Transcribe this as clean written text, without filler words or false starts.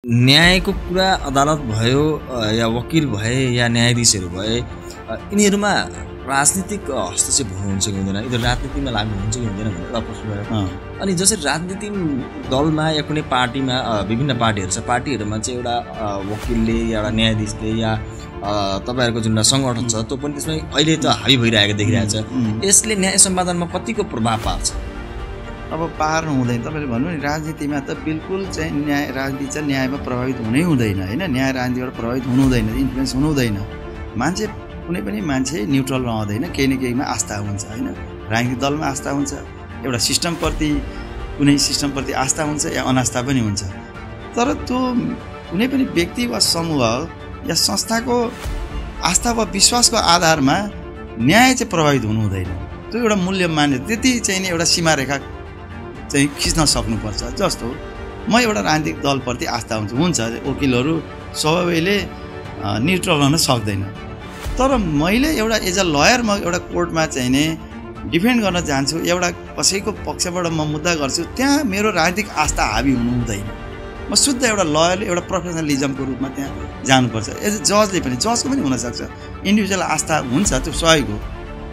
न्यायको कुरा अदालत भयो या वकिल भए या न्यायाधीशहरू भए यिनीहरूमा राजनीतिक हस्तक्षेप हुनुहुन्छ कि हुँदैन, यिनीहरू राजनीतिमा लाग्नु हुन्छ कि हुँदैन भनेर एउटा प्रश्न भयो। अनि जसरी राजनीतिक दलमा या कुनै पार्टीमा विभिन्न पार्टीहरू छ, पार्टीहरूमा चाहिँ एउटा वकिलले या एउटा न्यायाधीशले या तपाईँहरूको जुन सङ्गठन छ त्यो पनि त्यसमा अहिले त हावी भइरहेको देखिरहेको छ। यसले न्याय सम्पादनमा कतिको प्रभाव पार्छ? अब पार्नु हुँदैन। तपाईँले भन्नु नि राजनीतिमा त बिल्कुल चाहिँ न्याय राजनीति चाहिँ न्यायमा प्रभावित हुनै हुँदैन होइन। न्याय राजनीतिबाट प्रभावित हुनु हुँदैन, इन्फ्लुएन्स हुनु हुँदैन। मान्छे कुनै पनि मान्छे न्युट्रल रहँदैन, केही न केहीमा आस्था हुन्छ होइन। राजनीतिक दलमा आस्था हुन्छ, एउटा सिस्टमप्रति कुनै सिस्टमप्रति आस्था हुन्छ या अनास्था पनि हुन्छ। तर त्यो कुनै पनि व्यक्ति वा समूह या संस्थाको आस्था वा विश्वासको आधारमा न्याय चाहिँ प्रभावित हुनु हुँदैन। त्यो एउटा मूल्य मान्य त्यति चाहिँ नि एउटा सीमारेखा चाहिँ खिच्न सक्नुपर्छ। जस्तो म एउटा राजनीतिक दलप्रति आस्था हुन्छ, वकिलहरू सबैले न्युट्रल रहन सक्दैन। तर मैले एउटा एज अ लयर म एउटा कोर्टमा चाहिँ नि डिफेन्ड गर्न जान्छु, एउटा कसैको पक्षबाट म मुद्दा गर्छु, त्यहाँ मेरो राजनीतिक आस्था हावी हुनु हुँदैन। म शुद्ध एउटा लयरले एउटा प्रोफेसनलिजमको रूपमा त्यहाँ जानुपर्छ। एज अ जजले पनि, जजको पनि हुनसक्छ इन्डिभिजुअल आस्था हुन्छ, त्यो सहयोग हो।